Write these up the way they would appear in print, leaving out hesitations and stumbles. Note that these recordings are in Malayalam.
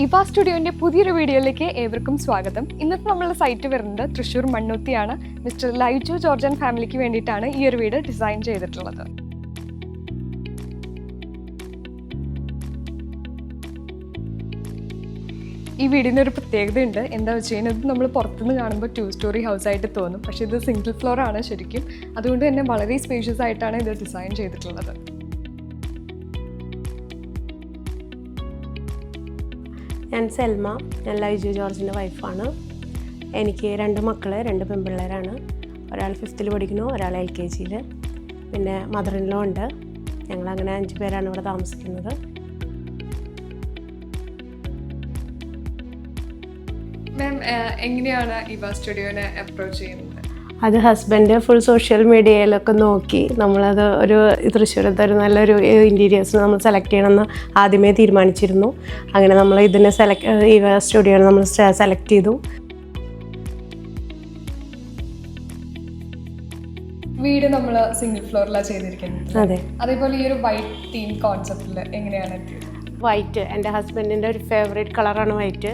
ഇവ സ്റ്റുഡിയോന്റെ പുതിയൊരു വീഡിയോയിലേക്ക് ഏവർക്കും സ്വാഗതം. ഇന്നത്തെ നമ്മളുടെ സൈറ്റ് വരുന്നത് തൃശ്ശൂർ മണ്ണുത്തിയാണ്. മിസ്റ്റർ ലൈജു ജോർജ് ആൻഡ് ഫാമിലിക്ക് വേണ്ടിയിട്ടാണ് ഈ ഒരു വീട് ഡിസൈൻ ചെയ്തിട്ടുള്ളത്. ഈ വീടിന് ഒരു പ്രത്യേകതയുണ്ട്. എന്താ വെച്ച് കഴിഞ്ഞാൽ ഇത് നമ്മൾ പുറത്തുനിന്ന് കാണുമ്പോൾ 2 സ്റ്റോറി ഹൗസ് ആയിട്ട് തോന്നും, പക്ഷേ ഇത് സിംഗിൾ ഫ്ലോർ ആണ് ശരിക്കും. അതുകൊണ്ട് തന്നെ വളരെ സ്പേഷ്യസ് ആയിട്ടാണ് ഇത് ഡിസൈൻ ചെയ്തിട്ടുള്ളത്. ഞാൻ സെൽമ, ഞാൻ ലൈജു ജോർജിൻ്റെ വൈഫാണ്. എനിക്ക് 2 മക്കൾ, 2 പെൺപിള്ളേരാണ്. ഒരാൾ 5th പഠിക്കുന്നു, ഒരാൾ LKG. പിന്നെ മദർ ഇൻ ലോ ഉണ്ട്. ഞങ്ങളങ്ങനെ 5 പേരാണ് ഇവിടെ താമസിക്കുന്നത്. മാം, എങ്ങനെയാണ് ഇവ സ്റ്റുഡിയോനെ അപ്രോച്ച് ചെയ്യുന്നത്? അത് ഹസ്ബൻഡ് ഫുൾ സോഷ്യൽ മീഡിയയിലൊക്കെ നോക്കി നമ്മളത് ഒരു തൃശ്ശൂരത്തെ ഒരു നല്ലൊരു ഇൻറ്റീരിയേഴ്സിന് നമ്മൾ സെലക്ട് ചെയ്യണമെന്ന് ആദ്യമേ തീരുമാനിച്ചിരുന്നു. അങ്ങനെ നമ്മൾ ഇതിനെ ഇവ സ്റ്റുഡിയോനെ നമ്മൾ സെലക്ട് ചെയ്തു. വീട് നമ്മൾ സിംഗിൾ ഫ്ലോറിലാണ് ചെയ്തിരിക്കുന്നത്. അതെ. അതേപോലെ ഈ ഒരു വൈറ്റ് തീം കോൺസെപ്റ്റിൽ എങ്ങനെയാണ് എത്തിയത്? വൈറ്റ് എൻ്റെ ഹസ്ബൻഡിൻ്റെ ഒരു ഫേവറേറ്റ് കളറാണ് വൈറ്റ്.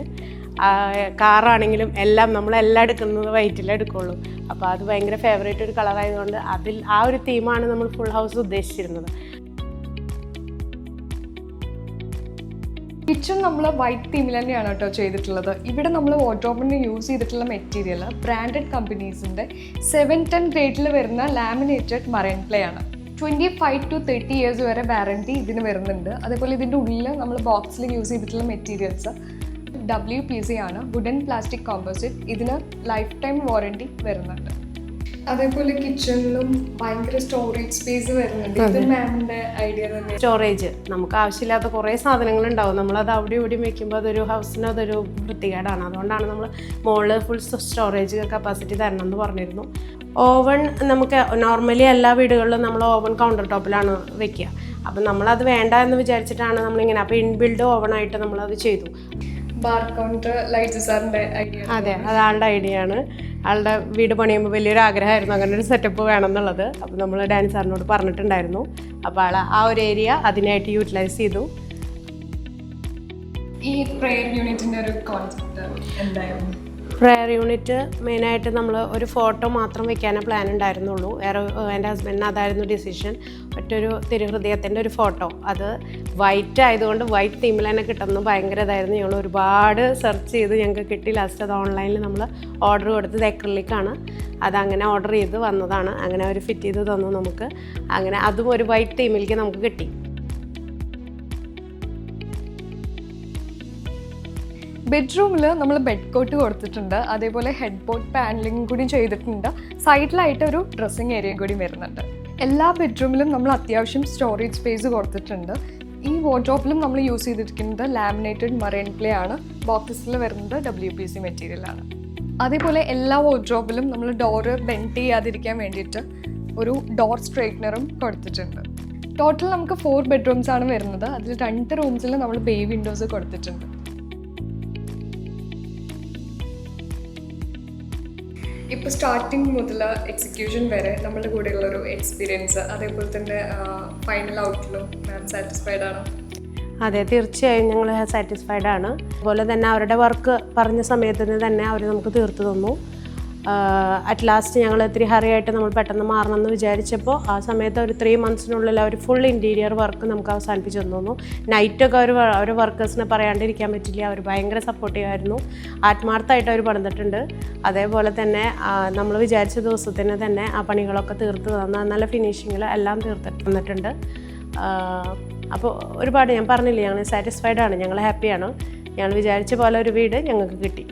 കാറാണെങ്കിലും എല്ലാം നമ്മളെല്ലാം എടുക്കുന്നത് വൈറ്റിലേ എടുക്കുള്ളൂ. അപ്പോൾ അത് ഭയങ്കര ഫേവറേറ്റ് ഒരു കളറായതുകൊണ്ട് ആ ഒരു തീമാണ് നമ്മൾ ഫുൾ ഹൗസ് ഉദ്ദേശിച്ചിരുന്നത്. കിച്ചൺ നമ്മൾ വൈറ്റ് തീമിൽ തന്നെയാണ് കേട്ടോ ചെയ്തിട്ടുള്ളത്. ഇവിടെ നമ്മൾ വാർഡ്രോബിന് യൂസ് ചെയ്തിട്ടുള്ള മെറ്റീരിയൽ ബ്രാൻഡഡ് കമ്പനീസിൻ്റെ 710 ഗ്രേഡിൽ വരുന്ന ലാമിനേറ്റഡ് മറൈൻ ക്ലേ ആണ്. 25 to 30 years വരെ വാറണ്ടി ഇതിന് വരുന്നുണ്ട്. അതേപോലെ ഇതിൻ്റെ ഉള്ളിൽ നമ്മൾ ബോക്സിൽ യൂസ് ചെയ്തിട്ടുള്ള മെറ്റീരിയൽസ് WPC ആണ്, വുഡൻ പ്ലാസ്റ്റിക് കോമ്പോസിറ്റ്. ഇതിന് ലൈഫ് ടൈം വാറണ്ടി വരുന്നുണ്ട്. അതേപോലെ കിച്ചണിലും ഭയങ്കര സ്റ്റോറേജ് സ്പേസ് വരുന്നുണ്ട്. ഇത് മാമിൻ്റെ ഐഡിയ തന്നെ. സ്റ്റോറേജ് നമുക്ക് ആവശ്യമില്ലാത്ത കുറേ സാധനങ്ങളുണ്ടാവും. നമ്മളത് അവിടെ ഇവിടെയും വെക്കുമ്പോൾ അതൊരു ഹൗസിന് അതൊരു വൃത്തികേടാണ്. അതുകൊണ്ടാണ് നമ്മൾ മുകളിൽ ഫുൾ സ്റ്റോറേജ് കപ്പാസിറ്റി തരണം എന്ന് പറഞ്ഞിരുന്നു. ഓവൺ നമുക്ക് നോർമലി എല്ലാ വീടുകളിലും നമ്മൾ ഓവൺ കൗണ്ടർ ടോപ്പിലാണ് വെക്കുക. അപ്പം നമ്മളത് വേണ്ട എന്ന് വിചാരിച്ചിട്ടാണ് നമ്മളിങ്ങനെ അപ്പോൾ ഇൻബിൽഡ് ഓവണായിട്ട് നമ്മളത് ചെയ്തു. ബാർ കൗണ്ടർ ലൈജു സാറിൻ്റെ ഐഡിയ. അതെ, അത് ആളുടെ ഐഡിയ ആണ്. ആളുടെ വീട് പണിയുമ്പോൾ വലിയൊരു ആഗ്രഹമായിരുന്നു അങ്ങനെ ഒരു സെറ്റപ്പ് വേണം എന്നുള്ളത്. അപ്പോൾ നമ്മൾ ഡാനി സാറിനോട് പറഞ്ഞിട്ടുണ്ടായിരുന്നു. അപ്പോൾ ആൾ ആ ഒരു ഏരിയ അതിനായിട്ട് യൂട്ടിലൈസ് ചെയ്തു. ഈ പ്രെയർ യൂണിറ്റിൻ്റെ ഒരു കോൺസെപ്റ്റ് എന്തായിരുന്നു? പ്രെയർ യൂണിറ്റ് മെയിനായിട്ട് നമ്മൾ ഒരു ഫോട്ടോ മാത്രം വെക്കാനേ പ്ലാൻ ഉണ്ടായിരുന്നുള്ളൂ. എൻ്റെ ഹസ്ബൻഡിന് അതായിരുന്നു ഡിസിഷൻ. മറ്റൊരു തിരുഹൃദയത്തിൻ്റെ ഒരു ഫോട്ടോ, അത് വൈറ്റ് ആയതുകൊണ്ട് വൈറ്റ് തീമിൽ തന്നെ കിട്ടുന്നത് ഭയങ്കര ഇതായിരുന്നു. ഞങ്ങൾ ഒരുപാട് സെർച്ച് ചെയ്ത് ഞങ്ങൾക്ക് കിട്ടി. ലാസ്റ്റ് അത് ഓൺലൈനിൽ നമ്മൾ ഓർഡർ കൊടുത്തത് അക്രിലിക്കാണ്. അതങ്ങനെ ഓർഡർ ചെയ്ത് വന്നതാണ്. അങ്ങനെ അവർ ഫിറ്റ് ചെയ്ത് തന്നു നമുക്ക്. അങ്ങനെ അതും ഒരു വൈറ്റ് തീമിലേക്ക് നമുക്ക് കിട്ടി. ബെഡ്റൂമിൽ നമ്മൾ ബെഡ് കോട്ട് കൊടുത്തിട്ടുണ്ട്. അതേപോലെ ഹെഡ് ബോർഡ് പാനലിംഗ് കൂടി ചെയ്തിട്ടുണ്ട്. സൈഡിലായിട്ട് ഒരു ഡ്രസ്സിങ് ഏരിയ കൂടി വരുന്നുണ്ട്. എല്ലാ ബെഡ്റൂമിലും നമ്മൾ അത്യാവശ്യം സ്റ്റോറേജ് സ്പേസ് കൊടുത്തിട്ടുണ്ട്. ഈ വാർഡ്രോബിലും നമ്മൾ യൂസ് ചെയ്തിരിക്കുന്നത് ലാമിനേറ്റഡ് മറൈൻ ക്ലേ ആണ്. ബോക്സസിൽ വരുന്നത് WPC മെറ്റീരിയലാണ്. അതേപോലെ എല്ലാ വാർഡ്രോബിലും നമ്മൾ ഡോറ് ബെൻഡ് ചെയ്യാതിരിക്കാൻ വേണ്ടിയിട്ട് ഒരു ഡോർ സ്ട്രെയിറ്റ്നറും കൊടുത്തിട്ടുണ്ട്. ടോട്ടൽ നമുക്ക് 4 ബെഡ്റൂംസ് ആണ് വരുന്നത്. അതിൽ 2 റൂംസിൽ നമ്മൾ ബേ വിൻഡോസ് കൊടുത്തിട്ടുണ്ട്. ഇപ്പോൾ സ്റ്റാർട്ടിങ് മുതൽ എക്സിക്യൂഷൻ വരെ നമ്മുടെ കൂടെയുള്ളൊരു എക്സ്പീരിയൻസ്, അതേപോലെ തന്നെ ഫൈനൽ ഔട്ട്ലും മാം സാറ്റിസ്ഫൈഡ് ആണ്? അതെ, തീർച്ചയായും ഞങ്ങൾ സാറ്റിസ്ഫൈഡ് ആണ്. അതുപോലെ തന്നെ അവരുടെ വർക്ക് പറഞ്ഞ സമയത്തിന് തന്നെ അവർ നമുക്ക് തീർത്തു തന്നു. അറ്റ് ലാസ്റ്റ് ഞങ്ങൾ ഇത്തിരി ഹറിയായിട്ട് നമ്മൾ പെട്ടെന്ന് മാറണമെന്ന് വിചാരിച്ചപ്പോൾ ആ സമയത്ത് ഒരു 3 monthsനുള്ളിൽ അവർ ഫുൾ ഇൻറ്റീരിയർ വർക്ക് നമുക്ക് അവസാനിപ്പിച്ചു തന്നു. നൈറ്റൊക്കെ അവർ വർക്കേഴ്സിനെ പറയാണ്ടിരിക്കാൻ പറ്റില്ല. അവർ ഭയങ്കര സപ്പോർട്ടീവായിരുന്നു. ആത്മാർത്ഥമായിട്ട് അവർ പണിതിട്ടുണ്ട്. അതേപോലെ തന്നെ നമ്മൾ വിചാരിച്ച ദിവസത്തിന് തന്നെ ആ പണികളൊക്കെ തീർത്ത് തന്ന നല്ല ഫിനിഷിങ്ങിൽ എല്ലാം തീർത്തിട്ട് തന്നിട്ടുണ്ട്. അപ്പോൾ ഒരുപാട് ഞാൻ പറഞ്ഞില്ലേ, ഞങ്ങൾ സാറ്റിസ്ഫൈഡ് ആണ്, ഞങ്ങൾ ഹാപ്പിയാണ്. ഞങ്ങൾ വിചാരിച്ച പോലെ ഒരു വീട് ഞങ്ങൾക്ക് കിട്ടി.